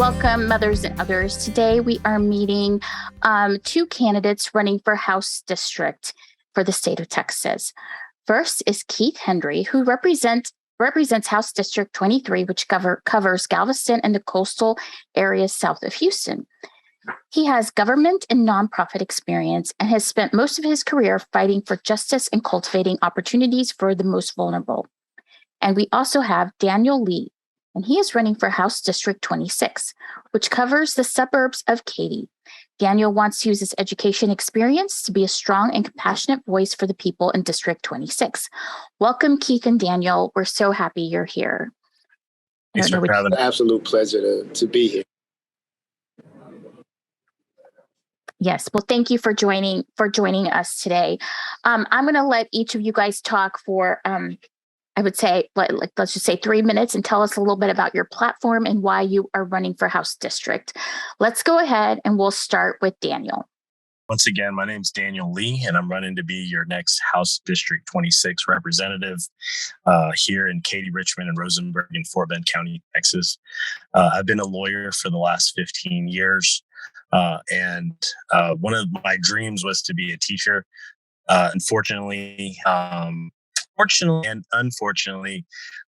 Welcome, mothers and others. Today we are meeting two candidates running for House District for the state of Texas. First is Keith Henry, who represents House District 23, which covers Galveston and the coastal areas south of Houston. He has government and nonprofit experience and has spent most of his career fighting for justice and cultivating opportunities for the most vulnerable. And we also have Daniel Lee, and he is running for House District 26, which covers the suburbs of Katy. Daniel wants to use his education experience to be a strong and compassionate voice for the people in District 26. Welcome, Keith and Daniel. We're so happy you're here. Thanks for having us. Absolute pleasure to be here. Yes, well, thank you for joining us today. I'm going to let each of you guys talk for I would say, let's just say 3 minutes and tell us a little bit about your platform and why you are running for House District. Let's go ahead and we'll start with Daniel. Once again, my name is Daniel Lee, and I'm running to be your next House District 26 representative here in Katy, Richmond, and Rosenberg in Fort Bend County, Texas. I've been a lawyer for the last 15 years, and one of my dreams was to be a teacher. Fortunately and unfortunately,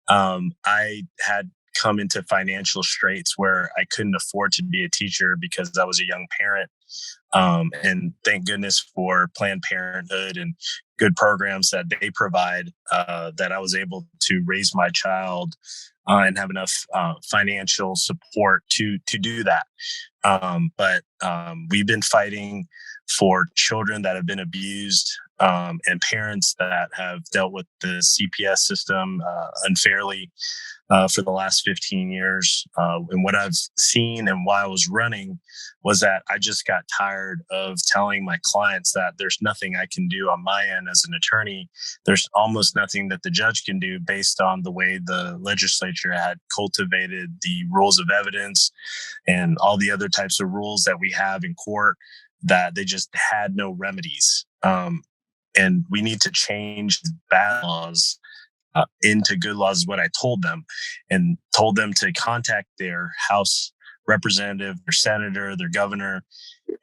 I had come into financial straits where I couldn't afford to be a teacher because I was a young parent. And thank goodness for Planned Parenthood and good programs that they provide, that I was able to raise my child and have enough financial support to do that. But we've been fighting for children that have been abused, and parents that have dealt with the CPS system unfairly for the last 15 years. And what I've seen and why I was running was that I just got tired of telling my clients that there's nothing I can do on my end as an attorney. There's almost nothing that the judge can do based on the way the legislature had cultivated the rules of evidence and all the other types of rules that we have in court, that they just had no remedies. And we need to change bad laws into good laws is what I told them, and told them to contact their House representative, their senator, their governor.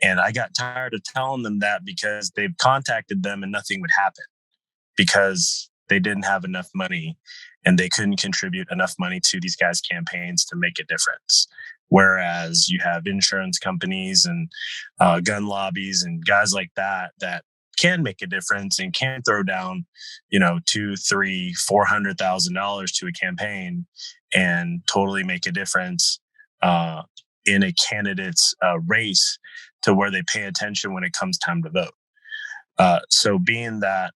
And I got tired of telling them that because they've contacted them and nothing would happen because they didn't have enough money and they couldn't contribute enough money to these guys' campaigns to make a difference. Whereas you have insurance companies and gun lobbies and guys like that can make a difference and can throw down, $200,000, $300,000, $400,000 to a campaign and totally make a difference in a candidate's race to where they pay attention when it comes time to vote. So being that,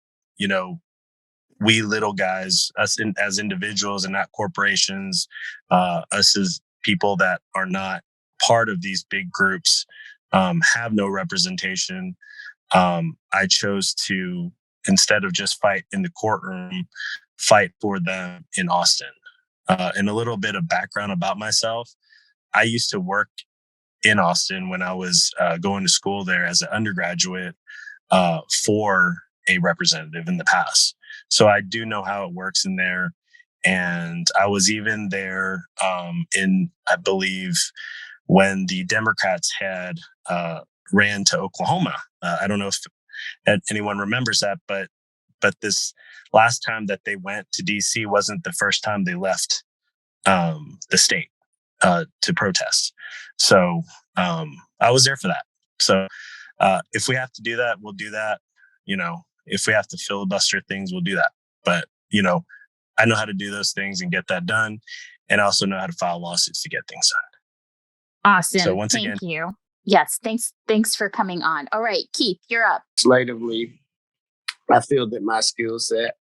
we little guys, us as individuals and not corporations, us as people that are not part of these big groups, have no representation. I chose to, instead of just fight in the courtroom, fight for them in Austin. And a little bit of background about myself. I used to work in Austin when I was going to school there as an undergraduate for a representative in the past. So I do know how it works in there. And I was even there in, I believe, when the Democrats had ran to Oklahoma. I don't know if anyone remembers that, but this last time that they went to DC wasn't the first time they left the state to protest. So I was there for that. So if we have to do that, we'll do that. If we have to filibuster things, we'll do that. But, I know how to do those things and get that done. And I also know how to file lawsuits to get things done. Awesome. So once again, thank you. Yes. Thanks for coming on. All right, Keith, you're up. Legislatively, I feel that my skill set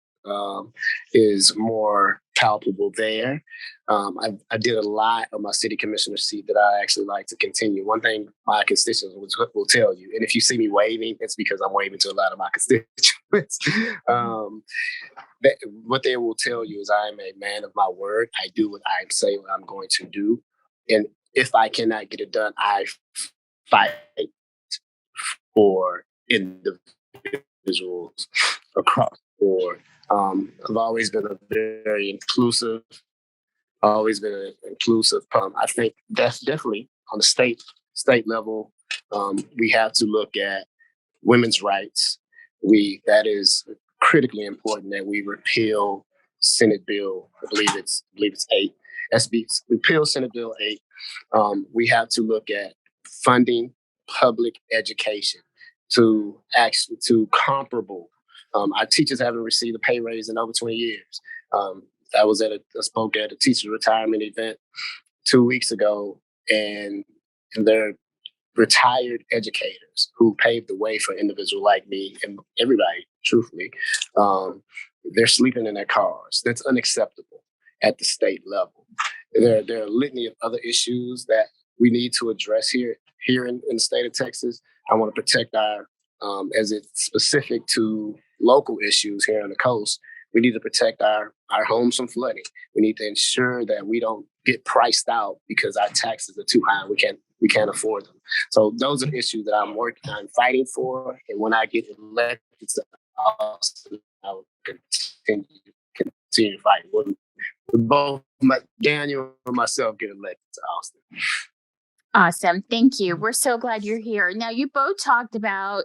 is more palpable there. I did a lot of my city commissioner seat that I actually like to continue. One thing my constituents will tell you, and if you see me waving, it's because I'm waving to a lot of my constituents. What they will tell you is I am a man of my word. I do what I say what I'm going to do. And if I cannot get it done, I fight for individuals across the board. I've always been a very inclusive always been an inclusive. I think that's definitely on the state level. We have to look at women's rights. That is critically important that we repeal Senate Bill. I believe it's 8. Repeal Senate Bill 8. We have to look at funding public education to comparable. Our teachers haven't received a pay raise in over 20 years. I spoke at a teacher retirement event 2 weeks ago, and they're retired educators who paved the way for individuals like me and everybody, truthfully. They're sleeping in their cars. That's unacceptable at the state level. There are a litany of other issues that we need to address here in the state of Texas. I want to protect as it's specific to local issues here on the coast, we need to protect our homes from flooding. We need to ensure that we don't get priced out because our taxes are too high. We can't afford them. So those are issues that I'm fighting for. And when I get elected to Austin, I will continue fighting. We both, Daniel and myself, get elected to Austin. Awesome. Thank you. We're so glad you're here. Now, you both talked about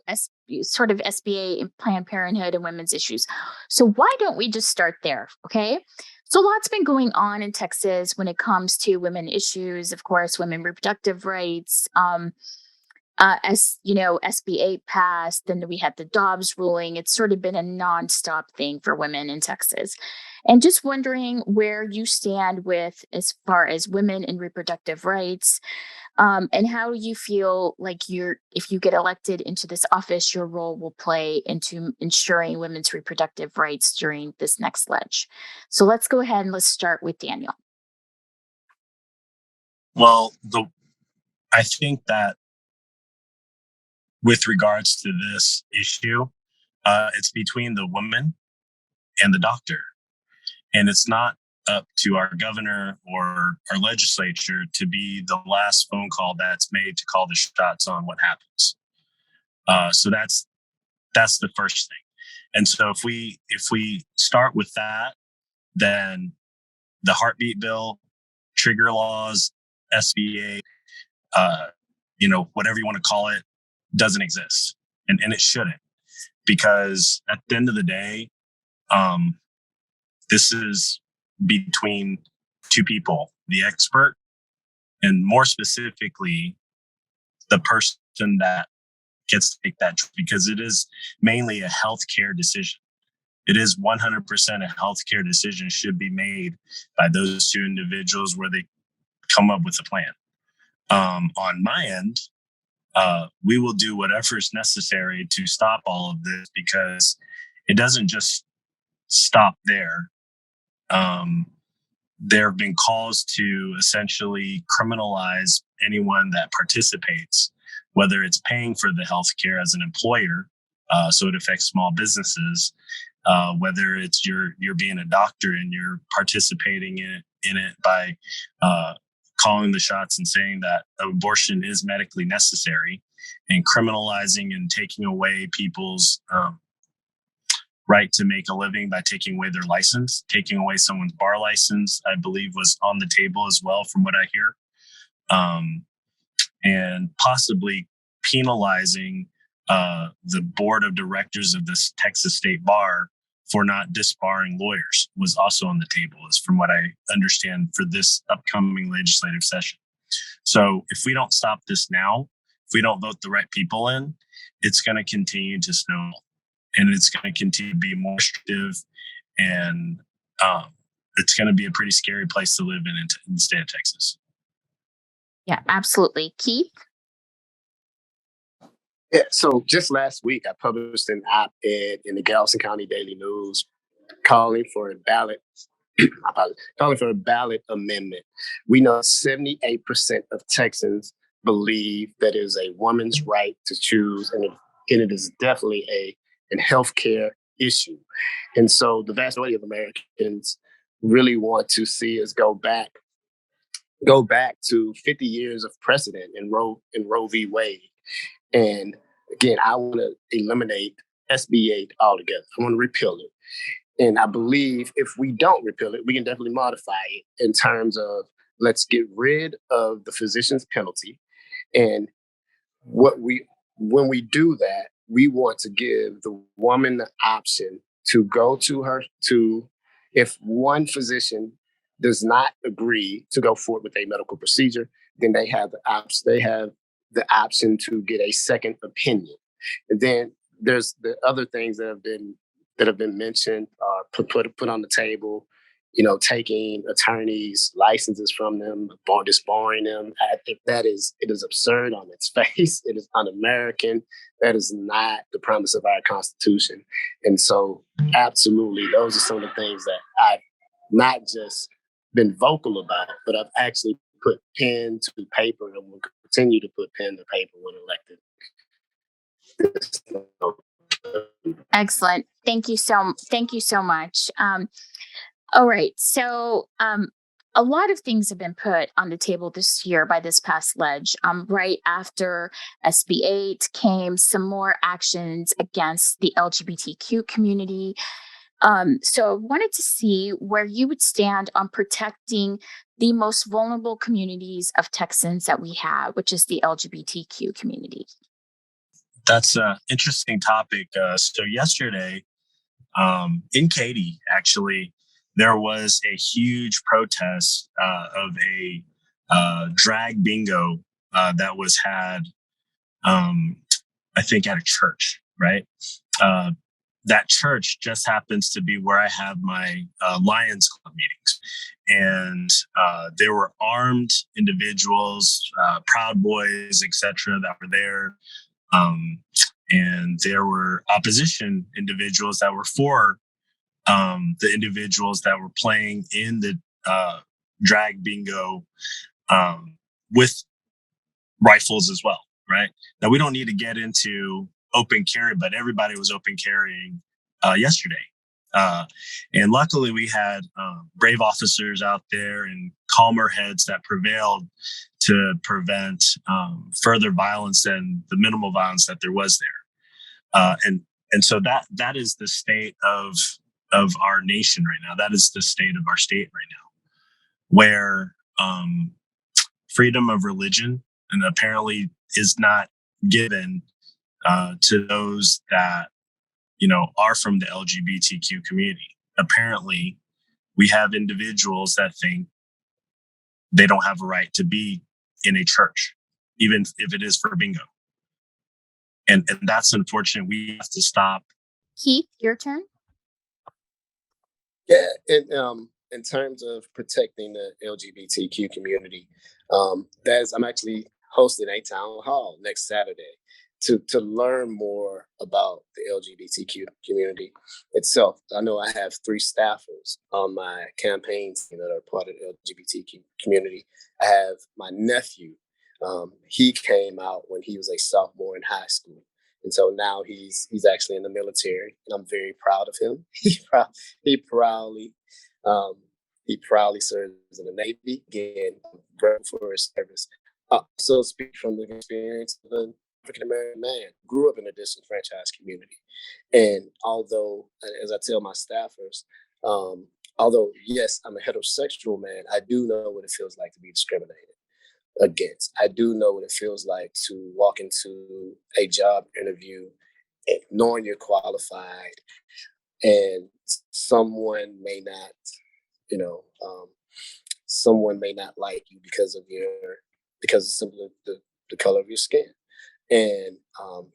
sort of SBA and Planned Parenthood and women's issues. So why don't we just start there? Okay. So a lot's been going on in Texas when it comes to women issues, of course, women reproductive rights. As you know, SB8 passed, then we had the Dobbs ruling. It's sort of been a nonstop thing for women in Texas. And just wondering where you stand with as far as women and reproductive rights, and how you feel like if you get elected into this office, your role will play into ensuring women's reproductive rights during this next ledge. So let's go ahead and let's start with Daniel. Well, I think that with regards to this issue, it's between the woman and the doctor. And it's not up to our governor or our legislature to be the last phone call that's made to call the shots on what happens. So that's the first thing. And so if we start with that, then the heartbeat bill, trigger laws, SBA, whatever you want to call it, doesn't exist. And it shouldn't, because at the end of the day, this is between two people, the expert, and more specifically, the person that gets to make that, because it is mainly a healthcare decision. It is 100% a healthcare decision should be made by those two individuals where they come up with a plan. On my end, we will do whatever is necessary to stop all of this, because it doesn't just stop there. There have been calls to essentially criminalize anyone that participates, whether it's paying for the healthcare as an employer, so it affects small businesses, whether it's you're being a doctor and you're participating in it by calling the shots and saying that abortion is medically necessary, and criminalizing and taking away people's right to make a living by taking away their license, taking away someone's bar license, I believe was on the table as well, from what I hear, and possibly penalizing the board of directors of this Texas State Bar for not disbarring lawyers was also on the table, is from what I understand, for this upcoming legislative session. So if we don't stop this now, if we don't vote the right people in, it's going to continue to snowball, and it's going to continue to be more restrictive, and it's going to be a pretty scary place to live in the state of Texas. Yeah, absolutely. Keith? Yeah, so just last week, I published an op-ed in the Galveston County Daily News calling for a ballot amendment. We know 78% of Texans believe that it is a woman's right to choose, and it is definitely a healthcare issue. And so the vast majority of Americans really want to see us go back to 50 years of precedent in Roe v. Wade. And again, I want to eliminate SB8 altogether. I want to repeal it. And I believe if we don't repeal it, we can definitely modify it in terms of let's get rid of the physician's penalty. And when we do that, we want to give the woman the option to go to if one physician does not agree to go forward with a medical procedure, then they have the option to get a second opinion. And then there's the other things that have been mentioned, put on the table. Taking attorneys' licenses from them, disbarring them. I think it is absurd on its face. It is un-American. That is not the promise of our Constitution. And so, absolutely, those are some of the things that I've not just been vocal about, but I've actually put pen to paper and will continue to put pen to paper when elected. Excellent. Thank you so much. All right. So a lot of things have been put on the table this year by this past ledge. Right after SB 8 came some more actions against the LGBTQ community. So I wanted to see where you would stand on protecting the most vulnerable communities of Texans that we have, which is the LGBTQ community. That's an interesting topic. So yesterday in Katy, actually, there was a huge protest of a drag bingo that was had, I think, at a church, right? That church just happens to be where I have my Lions Club meetings. And there were armed individuals, Proud Boys, etc., that were there. And there were opposition individuals that were for the individuals that were playing in the drag bingo with rifles as well, right? Now, we don't need to get into open carry, but everybody was open carrying yesterday. And luckily, we had brave officers out there and calmer heads that prevailed to prevent further violence than the minimal violence that there was there. And so that is the state of our nation right now. That is the state of our state right now, where freedom of religion and apparently is not given to those that are from the LGBTQ community. Apparently, we have individuals that think they don't have a right to be in a church, even if it is for bingo. And that's unfortunate. We have to stop. Keith, your turn. Yeah, and in terms of protecting the LGBTQ community, I'm actually hosting a town hall next Saturday to learn more about the LGBTQ community itself. I know I have 3 staffers on my campaign team that are part of the LGBTQ community. I have my nephew. He came out when he was a sophomore in high school. And so now he's actually in the military, and I'm very proud of him. He proudly serves in the Navy. Again, grateful for his service. So speak from the experience of an African-American man, grew up in a disenfranchised community. And although, as I tell my staffers, although, yes, I'm a heterosexual man, I do know what it feels like to be discriminated against. I do know what it feels like to walk into a job interview knowing you're qualified and someone may not, someone may not like you because of simply the color of your skin. And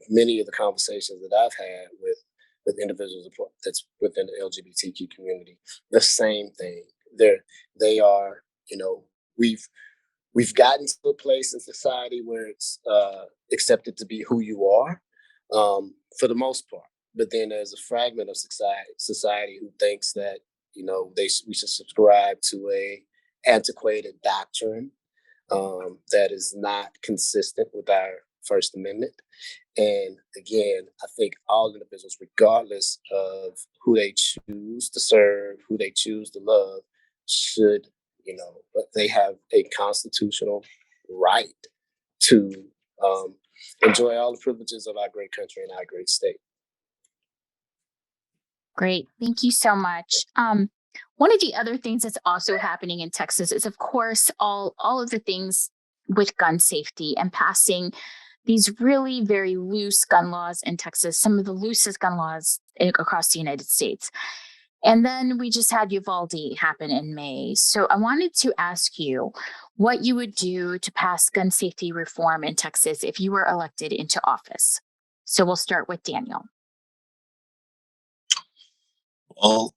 many of the conversations that I've had with individuals that's within the LGBTQ community, the same thing. They are, we've gotten to a place in society where it's accepted to be who you are, for the most part. But then there's a fragment of society who thinks that we should subscribe to a antiquated doctrine that is not consistent with our First Amendment. And again, I think all individuals, regardless of who they choose to serve, who they choose to love, should, but they have a constitutional right to enjoy all the privileges of our great country and our great state. Great. Thank you so much. One of the other things that's also happening in Texas is, of course, all of the things with gun safety and passing these really very loose gun laws in Texas, some of the loosest gun laws across the United States. And then we just had Uvalde happen in May. So I wanted to ask you what you would do to pass gun safety reform in Texas if you were elected into office. So we'll start with Daniel. Well,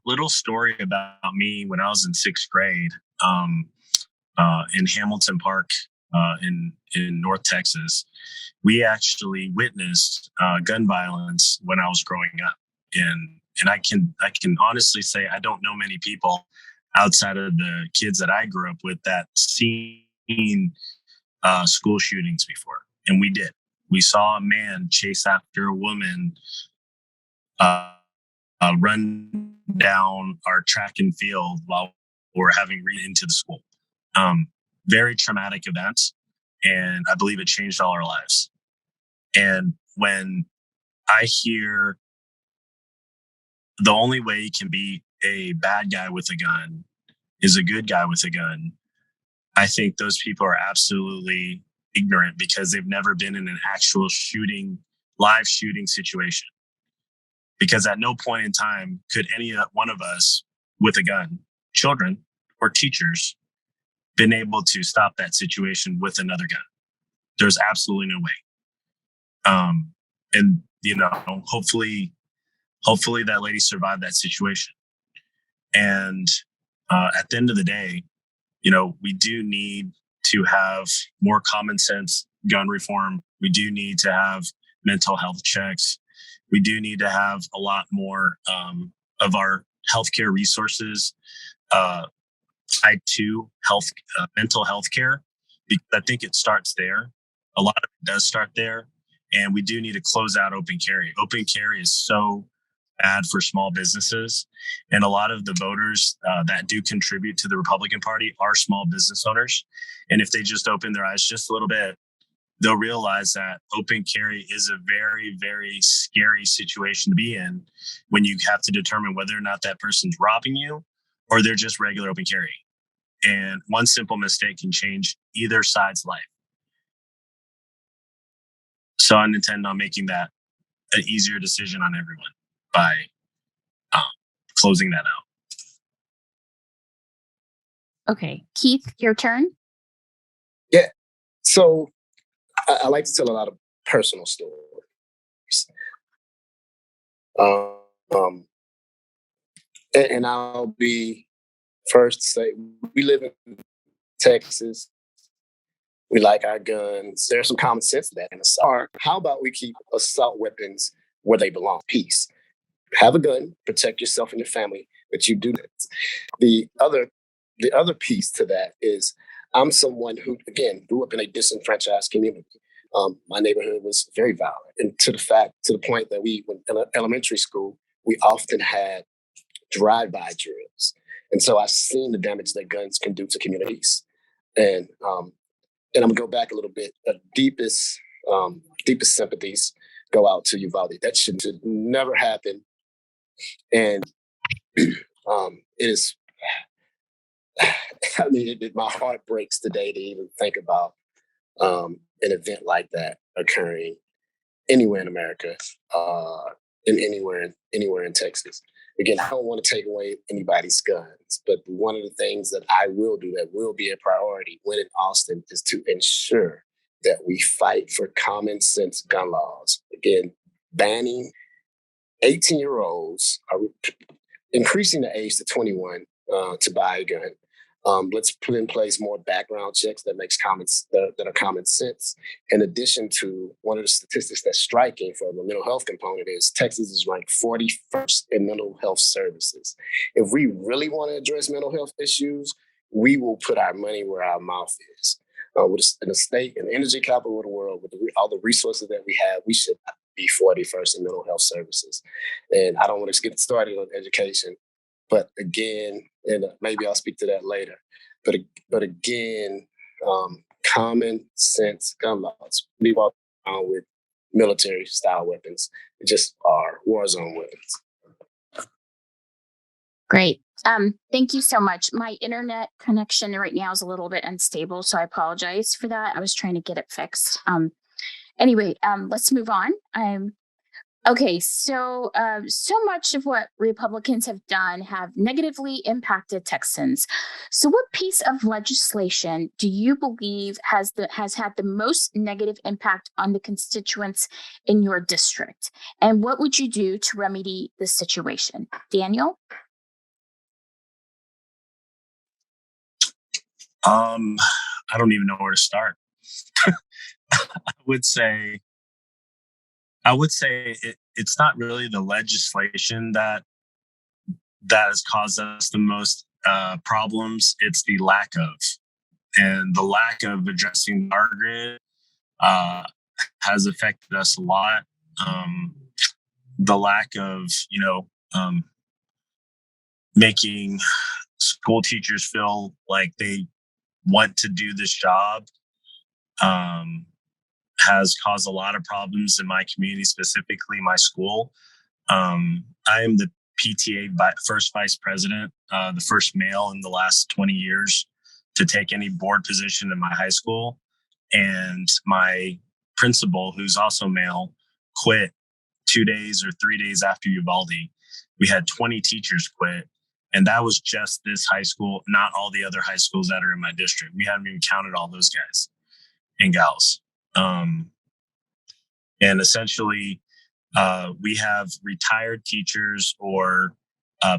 little story about me when I was in sixth grade in Hamilton Park in North Texas. We actually witnessed gun violence when I was growing up, and I can honestly say I don't know many people outside of the kids that I grew up with that seen school shootings before, and we did. We saw a man chase after a woman. Run down our track and field while we're having read into the school. Very traumatic events, and I believe it changed all our lives. And when I hear the only way you can be a bad guy with a gun is a good guy with a gun, I think those people are absolutely ignorant because they've never been in an actual live shooting situation. Because at no point in time could any one of us with a gun, children or teachers, been able to stop that situation with another gun. There's absolutely no way. And hopefully that lady survived that situation. And at the end of the day, we do need to have more common sense gun reform. We do need to have mental health checks. We do need to have a lot more of our healthcare resources tied to mental health care. Because I think it starts there. A lot of it does start there. And we do need to close out open carry. Open carry is so bad for small businesses. And a lot of the voters that do contribute to the Republican Party are small business owners. And if they just open their eyes just a little bit, they'll realize that open carry is a very, very scary situation to be in when you have to determine whether or not that person's robbing you or they're just regular open carry. And one simple mistake can change either side's life. So I intend on making that an easier decision on everyone by closing that out. Okay. Keith, your turn. Yeah. So I like to tell a lot of personal stories. And I'll be first to say, we live in Texas. We like our guns. There's some common sense to that. And how about we keep assault weapons where they belong? Peace. Have a gun, protect yourself and your family, but you do that. The other piece to that is I'm someone who, again, grew up in a disenfranchised community. My neighborhood was very violent, and to the point that when in elementary school, we often had drive-by drills, and so I've seen the damage that guns can do to communities. And I'm gonna go back a little bit. The deepest sympathies go out to Uvalde. That should never happen, and it is. I mean, my heart breaks today to even think about an event like that occurring anywhere in America, and anywhere in Texas. Again, I don't want to take away anybody's guns, but one of the things that I will do that will be a priority when in Austin is to ensure that we fight for common sense gun laws. Again, banning 18-year-olds, increasing the age to 21 to buy a gun. Let's put in place more background checks that are common sense. In addition to, one of the statistics that's striking for the mental health component is Texas is ranked 41st in mental health services. If we really want to address mental health issues, we will put our money where our mouth is. In the state and energy capital of the world, with all the resources that we have, we should be 41st in mental health services. And I don't want to get started on education. But again, and maybe I'll speak to that later. But again, common sense gun laws. We walk around with military style weapons. They just are war zone weapons. Great. Thank you so much. My internet connection right now is a little bit unstable, so I apologize for that. I was trying to get it fixed. Anyway, let's move on. Okay, so much of what Republicans have done have negatively impacted Texans. So, what piece of legislation do you believe has had the most negative impact on the constituents in your district? And what would you do to remedy the situation? Daniel? I don't even know where to start. I would say it's not really the legislation that has caused us the most problems. It's the lack of addressing our grid has affected us a lot. The lack of making school teachers feel like they want to do this job has caused a lot of problems in my community, specifically my school. I am the PTA first vice president, the first male in the last 20 years to take any board position in my high school. And my principal, who's also male, quit 2 days or 3 days after Uvalde. We had 20 teachers quit. And that was just this high school, not all the other high schools that are in my district. We haven't even counted all those guys and gals. And essentially, we have retired teachers or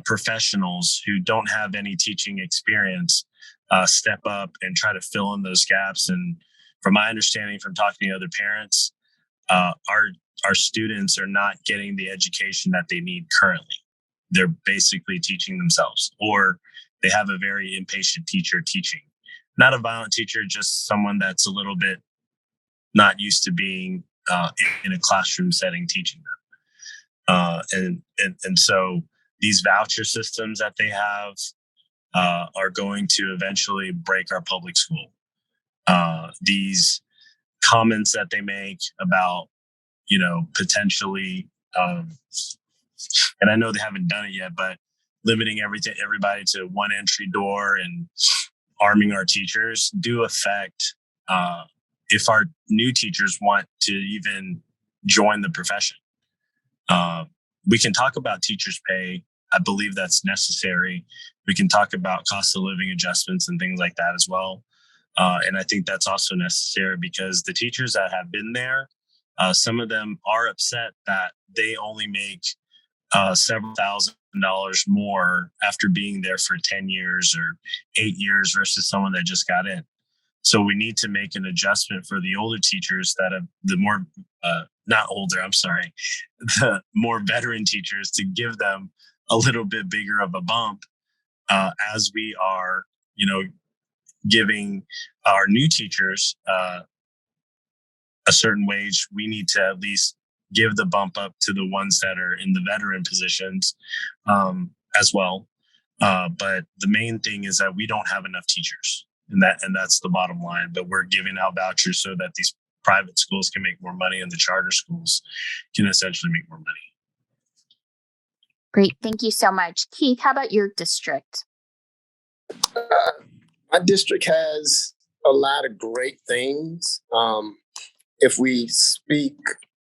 professionals who don't have any teaching experience step up and try to fill in those gaps. And from my understanding, from talking to other parents, our students are not getting the education that they need currently. They're basically teaching themselves, or they have a very impatient teacher teaching. Not a violent teacher, just someone that's a little bit not used to being in a classroom setting teaching them. And so these voucher systems that they have are going to eventually break our public school. These comments that they make about, potentially, and I know they haven't done it yet, but limiting everybody to one entry door and arming our teachers do affect if our new teachers want to even join the profession. We can talk about teachers' pay. I believe that's necessary. We can talk about cost of living adjustments and things like that as well. And I think that's also necessary because the teachers that have been there, some of them are upset that they only make several $1,000s more after being there for 10 years or 8 years versus someone that just got in. So we need to make an adjustment for the older teachers that have the more veteran teachers to give them a little bit bigger of a bump as we are, giving our new teachers a certain wage. We need to at least give the bump up to the ones that are in the veteran positions as well. But the main thing is that we don't have enough teachers, and that's the bottom line. But we're giving out vouchers so that these private schools can make more money and the charter schools can essentially make more money. Great. Thank you so much. Keith, how about your district? My district has a lot of great things. If we speak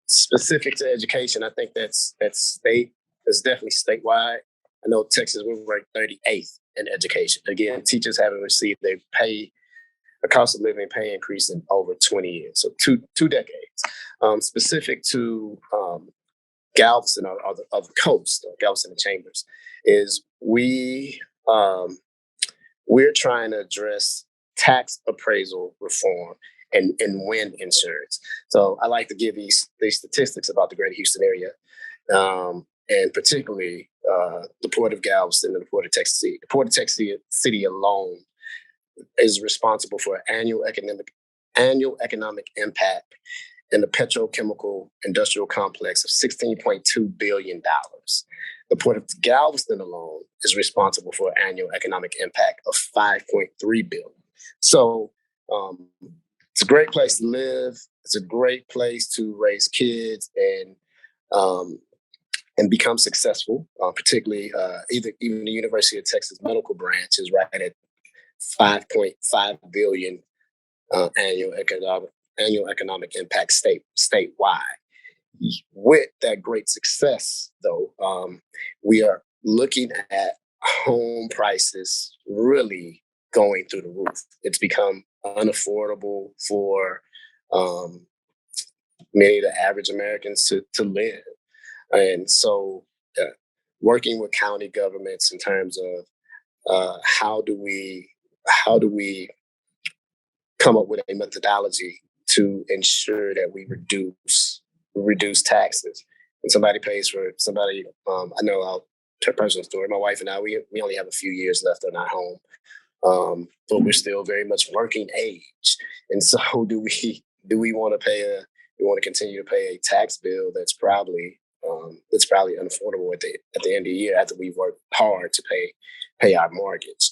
specific to education, I think that's definitely statewide. I know Texas, we're ranked 38th in education. Again, teachers haven't received a cost of living pay increase in over 20 years, so two decades. Specific to Galveston or the coast, or Galveston and Chambers, is we're trying to address tax appraisal reform and wind insurance. So I like to give these statistics about the greater Houston area, and particularly the Port of Galveston and the Port of Texas City. The Port of Texas City alone is responsible for annual economic impact in the petrochemical industrial complex of $16.2 billion. The Port of Galveston alone is responsible for an annual economic impact of $5.3 billion. So it's a great place to live. It's a great place to raise kids and become successful. Particularly, even the University of Texas Medical Branch is right at 5.5 billion annual economic impact statewide. With that great success, though, we are looking at home prices really going through the roof. It's become unaffordable for many of the average Americans to live. And so working with county governments in terms of how do we come up with a methodology to ensure that we reduce taxes. And somebody pays for somebody. I know I'll tell a personal story. My wife and I, we only have a few years left on our home, but we're still very much working age. And so, do we want to continue to pay a tax bill that's probably unaffordable at the end of the year after we've worked hard to pay our mortgage?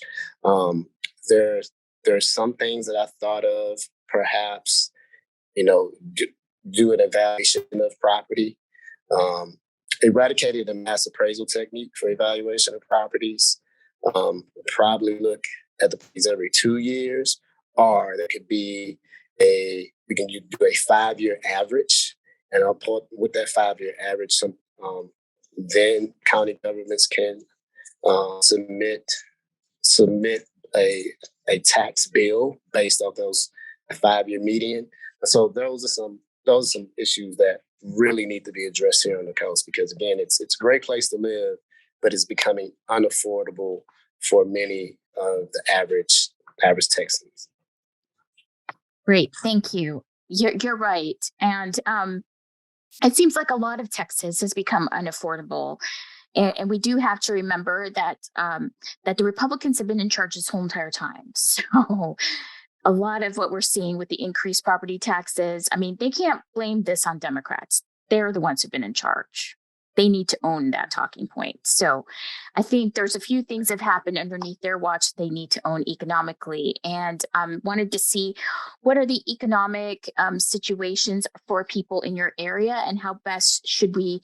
There's some things that I thought of, perhaps, do an evaluation of property, eradicated the mass appraisal technique for evaluation of properties, probably look at the properties every 2 years, or there could be we can do a 5-year average, and I'll put with that 5-year average, then county governments can submit a tax bill based off those 5-year median. So those are some issues that really need to be addressed here on the coast, because again, it's a great place to live, but it's becoming unaffordable for many of the average Texans. Great, thank you. You're right, and it seems like a lot of Texas has become unaffordable. And we do have to remember that that the Republicans have been in charge this whole entire time. So a lot of what we're seeing with the increased property taxes, I mean, they can't blame this on Democrats. They're the ones who've been in charge. They need to own that talking point. So I think there's a few things that have happened underneath their watch they need to own economically. And wanted to see what are the economic situations for people in your area, and how best should we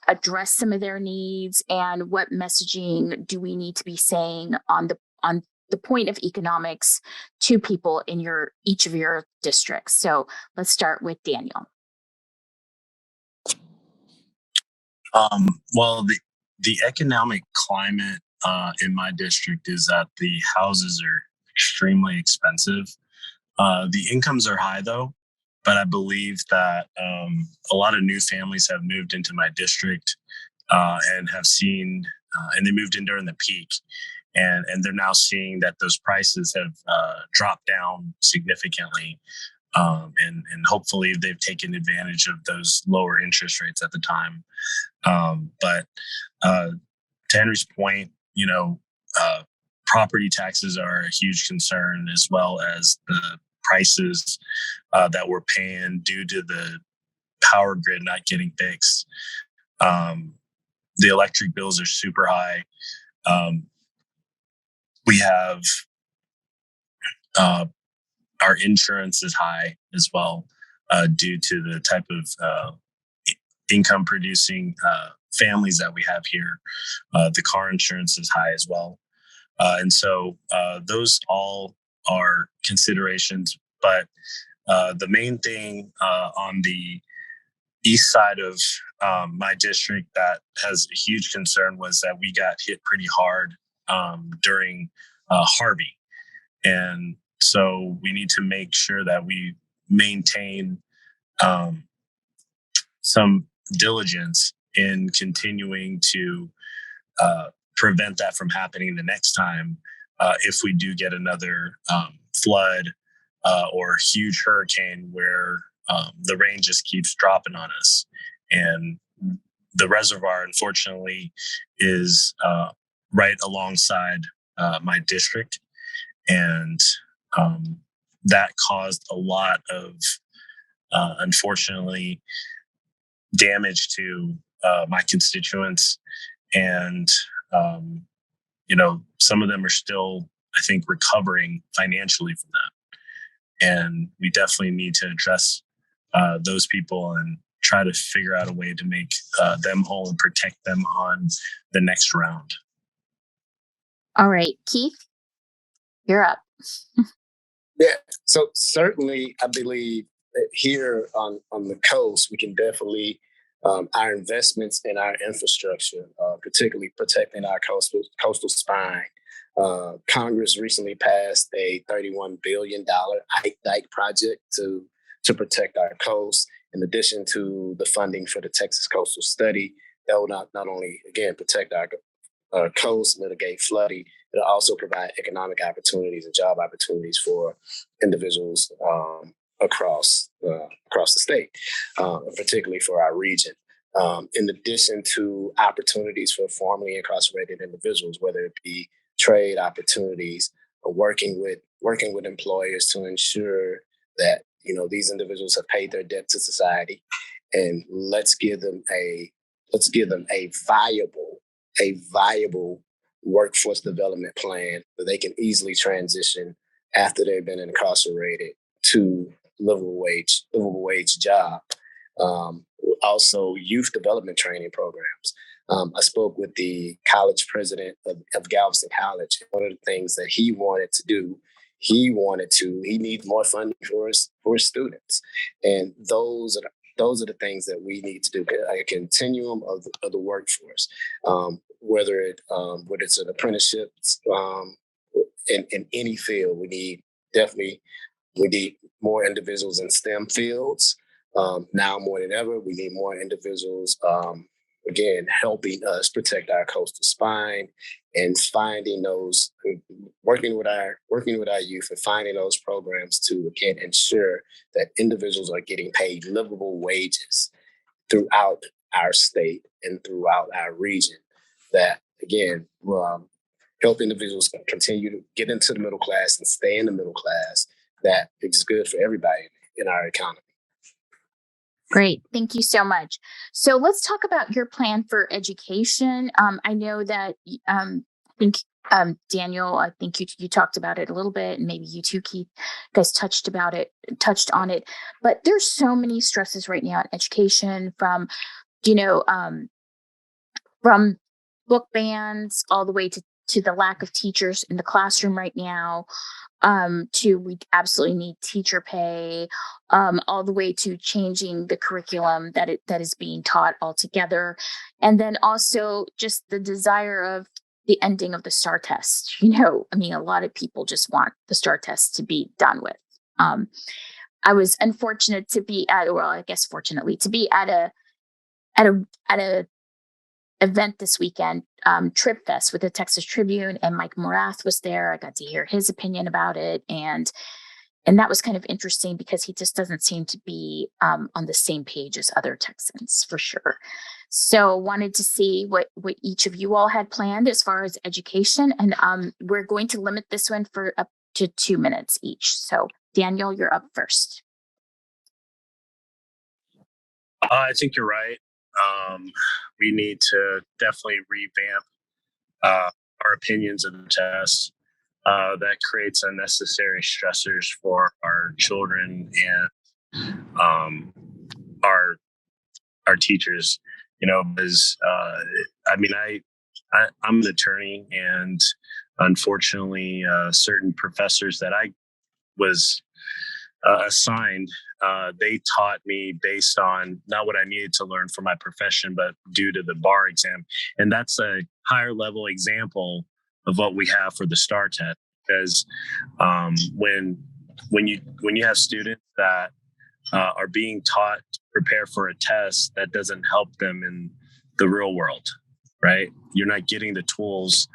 address some of their needs, and what messaging do we need to be saying on the point of economics to people in each of your districts. So let's start with Daniel. Well, the economic climate in my district is that the houses are extremely expensive. The incomes are high, though, but I believe that a lot of new families have moved into my district and have seen, and they moved in during the peak. And they're now seeing that those prices have dropped down significantly. And hopefully they've taken advantage of those lower interest rates at the time. But to Henry's point, property taxes are a huge concern, as well as the prices that we're paying due to the power grid not getting fixed. The electric bills are super high. We have our insurance is high as well, due to the type of income producing families that we have here. The car insurance is high as well. And so those all are considerations. But the main thing on the east side of my district that has a huge concern was that we got hit pretty hard during Harvey. And so we need to make sure that we maintain some diligence in continuing to prevent that from happening the next time if we do get another flood or huge hurricane where the rain just keeps dropping on us. And the reservoir, unfortunately, is right alongside my district. And that caused a lot of, unfortunately, damage to my constituents. And, some of them are still, I think, recovering financially from that. And we definitely need to address those people and try to figure out a way to make them whole and protect them on the next round. All right, Keith, you're up. Yeah. So certainly, I believe that here on the coast, we can definitely our investments in our infrastructure, particularly protecting our coastal spine. Congress recently passed a $31 billion Ike Dike project to protect our coast. In addition to the funding for the Texas Coastal Study, that will not only again protect our coast, mitigate flooding. It'll also provide economic opportunities and job opportunities for individuals across the state, particularly for our region. In addition to opportunities for formerly incarcerated individuals, whether it be trade opportunities or working with employers to ensure that these individuals have paid their debt to society, and let's give them a viable workforce development plan that they can easily transition after they've been incarcerated to livable wage job. Also, youth development training programs. I spoke with the college president of Galveston College. One of the things that he wanted to do, he needs more funding for his students, and those are the things that we need to do. A continuum of the workforce, whether it's an apprenticeship in any field. We need more individuals in STEM fields. Now more than ever, we need more individuals, again, helping us protect our coastal spine and working with our youth and finding those programs to, again, ensure that individuals are getting paid livable wages throughout our state and throughout our region. That, again, help individuals continue to get into the middle class and stay in the middle class. That is good for everybody in our economy. Great. Thank you so much. So let's talk about your plan for education. I know that I think Daniel, I think you talked about it a little bit, and maybe you too, Keith, guys touched on it. But there's so many stresses right now in education, from from book bans all the way to the lack of teachers in the classroom right now, to we absolutely need teacher pay, all the way to changing the curriculum that is being taught altogether. And then also just the desire of the ending of the STAR test. A lot of people just want the STAR test to be done with. I was unfortunate to be fortunately to be at a event this weekend, Trip Fest with the Texas Tribune, and Mike Morath was there. I got to hear his opinion about it, and that was kind of interesting because he just doesn't seem to be on the same page as other Texans, for sure. So wanted to see what each of you all had planned as far as education, and we're going to limit this one for up to 2 minutes each. So Daniel, you're up first. I think you're right. We need to definitely revamp our opinions of the test. That creates unnecessary stressors for our children and our teachers. Because I'm an attorney, and unfortunately, certain professors that I was assigned, they taught me based on not what I needed to learn for my profession, but due to the bar exam. And that's a higher level example of what we have for the STAR test. Because when you have students that are being taught to prepare for a test that doesn't help them in the real world, right? You're not getting the tools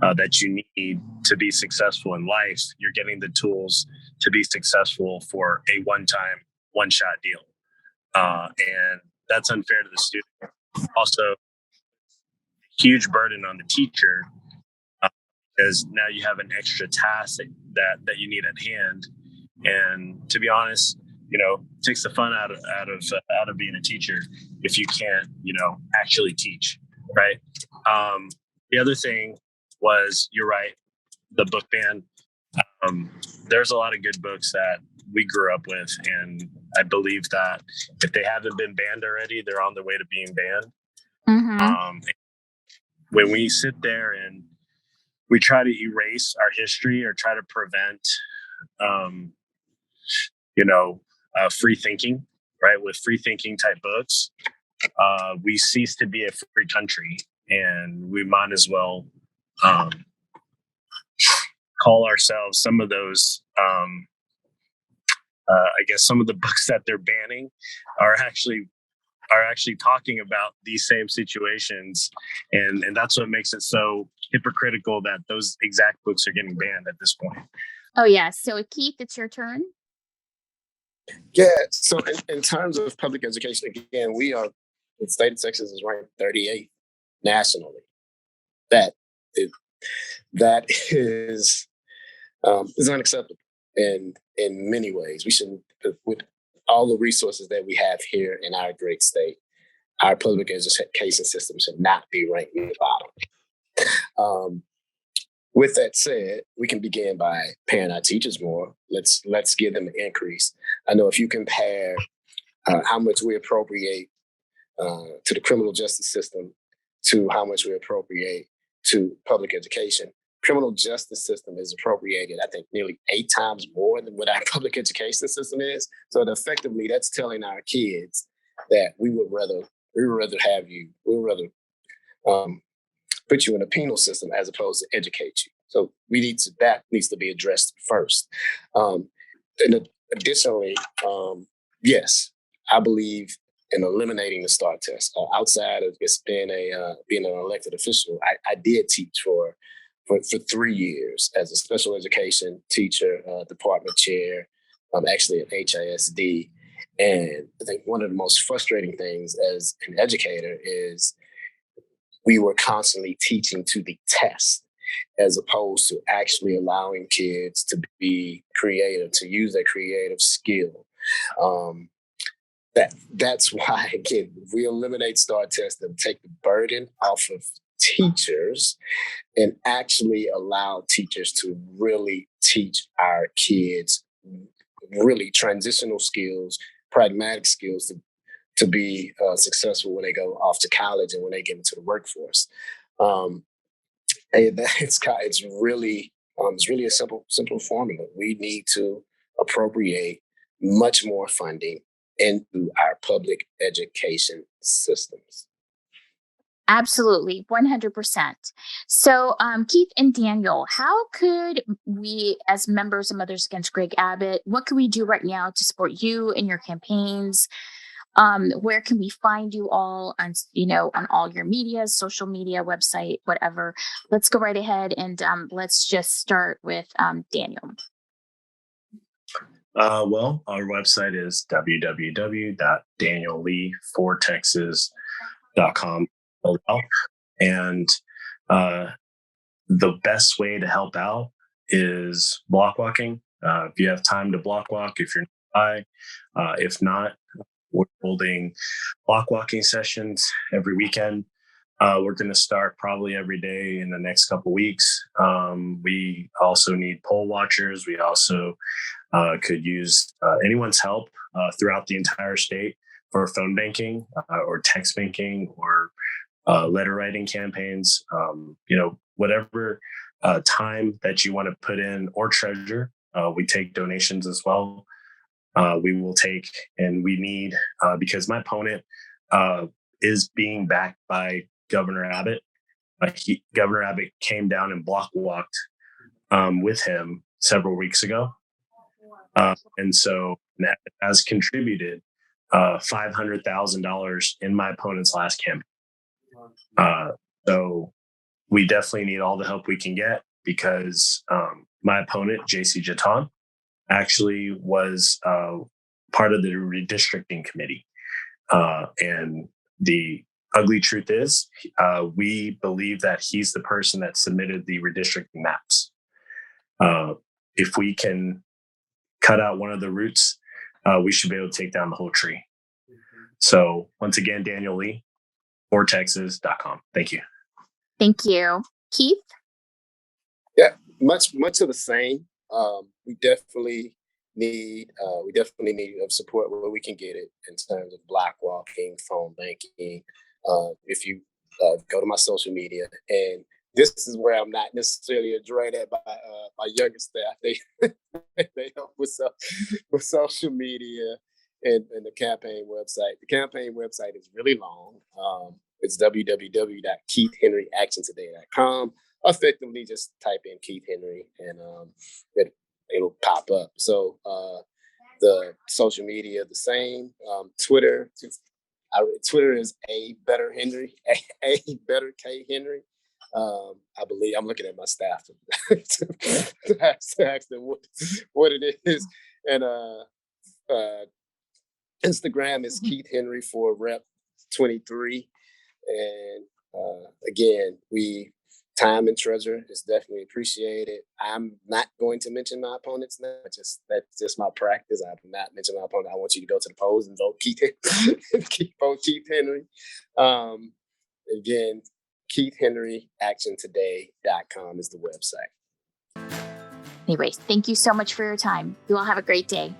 that you need to be successful in life. You're getting the tools to be successful for a one-shot deal. And that's unfair to the student. Also, huge burden on the teacher, because now you have an extra task that you need at hand. And to be honest, it takes the fun out of being a teacher if you can't, actually teach, right? The other thing was, you're right, the book ban. There's a lot of good books we grew up with. And I believe that if they haven't been banned already, they're on their way to being banned. When we sit there and we try to erase our history or try to prevent, free thinking, right? With free thinking type books, we cease to be a free country, and we might as well call ourselves some of those. I guess some of the books that they're banning are actually talking about these same situations, and that's what makes it so hypocritical that those exact books are getting banned at this point. Oh yeah. So Keith, it's your turn. Yeah. So in terms of public education, again, the state of Texas is ranked 38th nationally. That is unacceptable in many ways. We shouldn't, with all the resources that we have here in our great state, our public education system should not be ranked near the bottom. With that said, we can begin by paying our teachers more. Let's give them an increase. I know if you compare how much we appropriate to the criminal justice system to how much we appropriate to public education, criminal justice system is appropriated, I think, nearly 8 times more than what our public education system is. So effectively, that's telling our kids that we would rather put you in a penal system as opposed to educate you. So that needs to be addressed first. And additionally, yes, I believe in eliminating the STAR test. Outside of just being an elected official, I did teach for 3 years as a special education teacher, department chair, actually at HISD. And I think one of the most frustrating things as an educator is we were constantly teaching to the test as opposed to actually allowing kids to be creative, to use their creative skill. That's why, again, we eliminate STAR tests and take the burden off of teachers and actually allow teachers to really teach our kids really transitional skills, pragmatic skills to be successful when they go off to college and when they get into the workforce. And it's really a simple formula. We need to appropriate much more funding into our public education systems. Absolutely, 100%. So, Keith and Daniel, how could we, as members of Mothers Against Greg Abbott, what can we do right now to support you in your campaigns? Where can we find you all on all your media, social media, website, whatever? Let's go right ahead and let's just start with Daniel. Well, our website is www.daniellee4texas.com. And the best way to help out is block walking. If you have time to block walk, if you're nearby, if not, we're holding block walking sessions every weekend. We're going to start probably every day in the next couple of weeks. We also need poll watchers. We also could use anyone's help throughout the entire state for phone banking or text banking or letter writing campaigns. Whatever time that you want to put in or treasure, we take donations as well. We will take, and we need, because my opponent is being backed by Governor Abbott. Governor Abbott came down and block walked with him several weeks ago. And so that has contributed $500,000 in my opponent's last campaign. So we definitely need all the help we can get because my opponent, JC Jaton, actually was part of the redistricting committee. And the ugly truth is we believe that he's the person that submitted the redistricting maps. If we can cut out one of the roots, we should be able to take down the whole tree. So once again, Daniel Lee, fortexas.com. Thank you. Thank you. Keith? Yeah, much of the same. We definitely we definitely need support where we can get it in terms of block walking, phone banking. If you go to my social media, and this is where I'm not necessarily addressed at by my younger staff. They help with social media and the campaign website. The campaign website is really long. It's www.keithhenryactiontoday.com. Effectively, just type in Keith Henry, and it'll pop up. So the social media, the same. Twitter is a better Henry, a better K Henry. I believe I'm looking at my staff to ask them what it is. And Instagram is Keith Henry for Rep 23. And again, time and treasure is definitely appreciated. I'm not going to mention my opponents now. That's just my practice. I do not mention my opponent. I want you to go to the polls and vote Keith Henry. Again, KeithHenryActionToday.com is the website. Anyways, thank you so much for your time. You all have a great day.